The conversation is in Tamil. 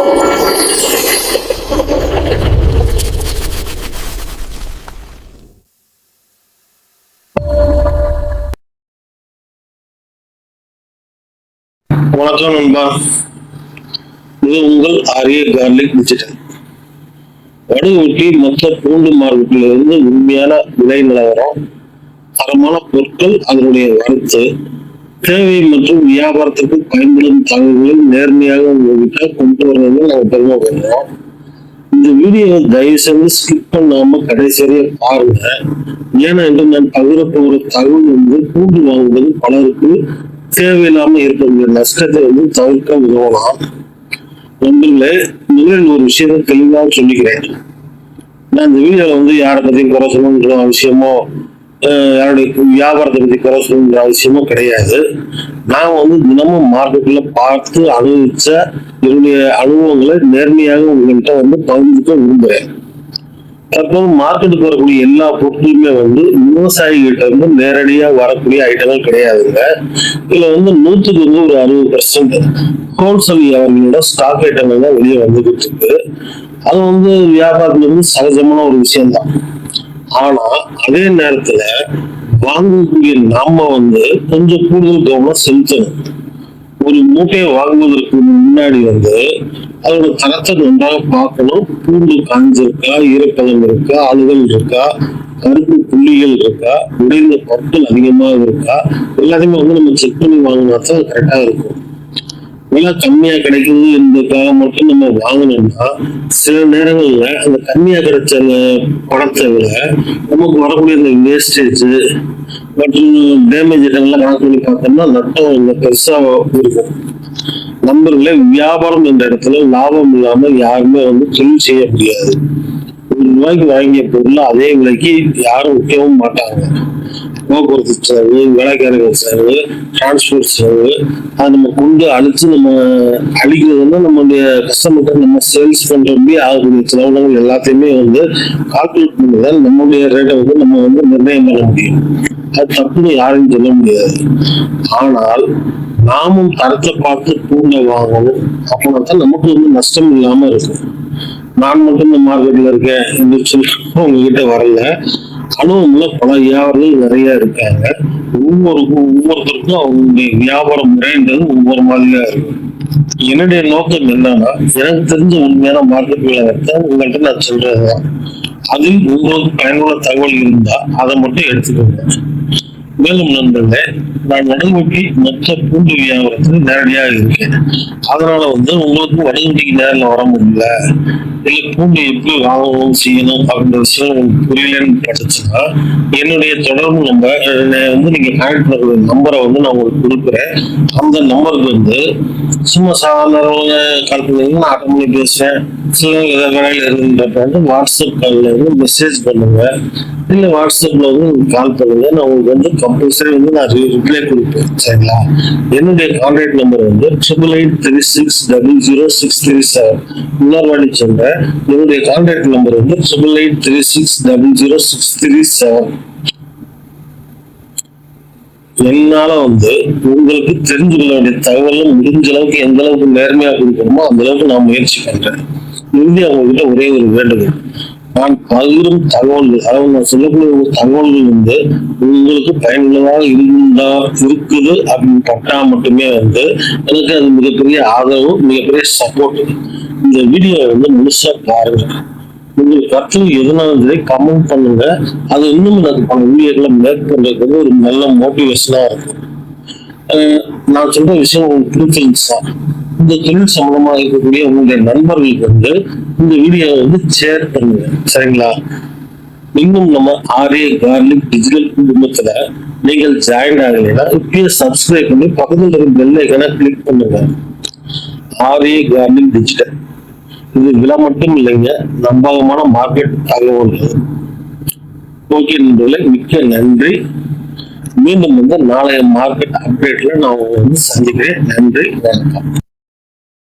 வணக்கம் நண்பா, இது உங்கள் ஆரிய கார்லிக் டிஜிட்டல். வடுகூட்டி மொத்த பூண்டு மார்க்கெட்டில் இருந்து உண்மையான விலை நிலவரம், தரமான பொருட்கள், அதனுடைய வரத்து, தேவை மற்றும் வியாபாரத்திற்கு பயன்படும் தகவல்களை நேர்மையாக உங்ககிட்ட கொண்டு வர்றது நாங்கள் பெருமைப்படுறோம். இந்த வீடியோவை தயவு செய்து ஸ்கிப் பண்ணாம கடைசி வரைய பாருங்க. ஏன்னா என்று நான் பகிர போகிற தகவல் பூண்டு வாங்குவது பலருக்கு தேவையில்லாம இருக்கக்கூடிய நஷ்டத்தை தவிர்க்க உதவலாம். நண்பர்களே, முதலில் ஒரு விஷயத்தை தெளிவாக சொல்லிக்கிறேன். நான் இந்த வீடியோல யாரை பத்தியும் குறை சொல்லணுன்ற அவசியமோ யாருடைய வியாபாரத்தை பத்தி குறை சொல்லணுன்ற அவசியமோ கிடையாது. நான் தினமும் மார்க்கெட்ல பார்த்து அனுபவிச்ச என்னுடைய அனுபவங்களை நேர்மையாக உங்கள்கிட்ட பகிர்ந்துக்க விரும்புகிறேன். தற்போது மார்க்கெட்டுக்கு வரக்கூடிய எல்லா பொருட்களுமே விவசாயிகிட்ட நேரடியா வரக்கூடிய ஐட்டங்கள் கிடையாதுங்க. இதுல 100க்கு ஒரு 60% ஹோல்சேல் வியாபாரிகளோட ஸ்டாக் ஐட்டங்கள் தான் வெளியே வந்துகிட்டு இருக்கு. அது வியாபாரத்துல சகஜமான ஒரு விஷயம்தான். ஆனா அதே நேரத்துல வாங்கக்கூடிய நாம கொஞ்சம் கூடுதல் கவனம் செலுத்தணும். ஒரு மூட்டையை வாங்குவதற்கு முன்னாடி அதோட தரத்தை நன்றாக பார்க்கணும். பூண்டு காஞ்சிருக்கா, ஈரப்பதம் இருக்கா, ஆளுகள் இருக்கா, கருப்பு புள்ளிகள் இருக்கா, உடைந்த பொருட்கள் அதிகமாக இருக்கா, எல்லாத்தையுமே நம்ம செக் பண்ணி வாங்கினா தான் கரெக்டா இருக்கும். விலை கம்மியா கிடைக்குது என்பதற்காக மட்டும் நம்ம வாங்கணும்னா சில நேரங்கள்ல அந்த கம்மியா கிடைச்ச பணத்தை விட நமக்கு வரக்கூடிய இந்த வேஸ்டேஜ் மற்றும் டேமேஜ் இடங்கள்லாம் கணக்கு பண்ணி பார்த்தோம்னா நட்டம் பெருசா இருக்கும். நண்பர்களே, வியாபாரம் என்ற இடத்துல லாபம் இல்லாம யாருமே தொழில் செய்ய முடியாது. ₹1 வாங்கிய பொருள் அதே விலைக்கு யாரும் விற்கவும் மாட்டாங்க. போக்குவரத்து செலவு, வேலைக்காரர்கள் செலவு, டிரான்ஸ்போர்ட் செலவு, அதை நம்ம கொண்டு அழிச்சு நம்ம அழிக்கிறதுனா நம்மளுடைய கஸ்டமருக்கு நம்ம சேல்ஸ் பண்றபடி ஆகக்கூடிய செலவுகள் எல்லாத்தையுமே கால்குலேட் பண்ணிதான் நம்மளுடைய ரேட்டை நம்ம நிர்ணயம் பண்ண முடியும். அது தப்புன்னு யாரையும் சொல்ல முடியாது. ஆனால் நாமும் தரத்தை பார்த்து பூண்டை வாங்கணும். அப்படின்னா தான் நமக்கு நஷ்டம் இல்லாம இருக்கும். நான் மட்டும் இந்த மார்க்கெட்ல இருக்கேன் என்று சொல்லி உங்ககிட்ட வரல. அனுபவம்ல பல வியாபாரிகள் நிறைய இருக்காங்க. ஒவ்வொருத்தருக்கும் அவங்களுடைய வியாபார முறைன்றது ஒவ்வொரு மாதிரியா இருக்கும். என்னுடைய நோக்கம் என்னன்னா, எனக்கு தெரிஞ்ச உண்மையான மார்க்கெட் விளையாட்டை உங்கள்கிட்ட நான் சொல்றதுதான். அதில் உங்களுக்கு பயனுள்ள தகவல் இருந்தா அதை மட்டும் எடுத்துக்கோங்க. மேலும் நண்பர்களே, நான் வடுகூட்டி மொத்த பூண்டு வியாபாரத்துக்கு நேரடியாக இருக்கேன். அதனால உங்களுக்கு வடுகூட்டிக்கு நேரில் வர முடியல, இல்ல பூண்டு எப்படி வாங்கணும் செய்யணும் அப்படின்ற விஷயம் உங்களுக்கு புரியலன்னு பட்டுச்சுன்னா என்னுடைய தொடர்பு நம்பர் நீங்க கான்டாக்ட் பண்ணக்கூடிய நம்பரை நான் உங்களுக்கு கொடுக்குறேன். அந்த நம்பருக்கு சும்மா சாதாரண கால் பண்ணீங்கன்னா நான் அட்டன் பண்ணி பேசுறேன். சில வேலையில இருந்துட்டு வாட்ஸ்அப் கால்ல மெசேஜ் பண்ணுங்க, இல்ல வாட்ஸ்அப்ல கால் பண்ணுங்க. நான் உங்களுக்கு கம்பல்சரி நான் ரிப்ளை கொடுப்பேன். சரிங்களா? என்னுடைய கான்டாக்ட் நம்பர் 8836000637. இன்னொரு வாட்டி சொல்றேன், என்னுடைய கான்டாக்ட் நம்பர் 8836000637. என்னால உங்களுக்கு தெரிஞ்சு கொள்ள வேண்டிய தகவலும் முடிஞ்ச அளவுக்கு எந்த அளவுக்கு நேர்மையா கொடுக்கணுமோ அந்த அளவுக்கு நான் முயற்சி பண்றேன். இறுதி அவங்ககிட்ட ஒரே ஒரு வேண்டுகோள், நான் பகிரும் தகவல்கள், அதாவது நான் சொல்லக்கூடிய ஒரு தகவல்கள் உங்களுக்கு பயனுள்ளதாக இருக்குது அப்படின்னு பட்டா மட்டுமே எனக்கு அது மிகப்பெரிய ஆதரவு, மிகப்பெரிய சப்போர்ட். இந்த வீடியோ முழுசா பாருங்க. உங்களுக்கு கருத்து எதுனாலும் கமெண்ட் பண்ணுங்க. அது இன்னும் எனக்கு பல வீடியோக்களை மேக் பண்றதுக்கு ஒரு நல்ல மோட்டிவேஷனா இருக்கும். நான் சொல்ற விஷயம் உங்களுக்கு பிடிச்சிருந்துச்சா, இந்த தொழில் சம்பந்தமா இருக்கக்கூடிய உங்களுடைய நண்பர்களுக்கு இந்த வீடியோவை ஷேர் பண்ணுங்க. சரிங்களா? இன்னும் நம்ம ஆரிய கார்லிக் டிஜிட்டல் குடும்பத்துல நீங்கள் ஜாயின் ஆகலைன்னா இப்பயே சப்ஸ்கிரைப் பண்ணி பக்கத்துல இருக்க பெல் ஐகானை கிளிக் பண்ணுங்க. ஆரிய கார்லிக் டிஜிட்டல் இது விலை மட்டும் இல்லைங்க, நம்பகமான மார்க்கெட் தகவல்கள். ஓகே நண்பர்களே, மிக்க நன்றி. மீண்டும் நாளைய மார்க்கெட் அப்டேட்ல நான் சந்திக்கிறேன். நன்றி, வணக்கம்.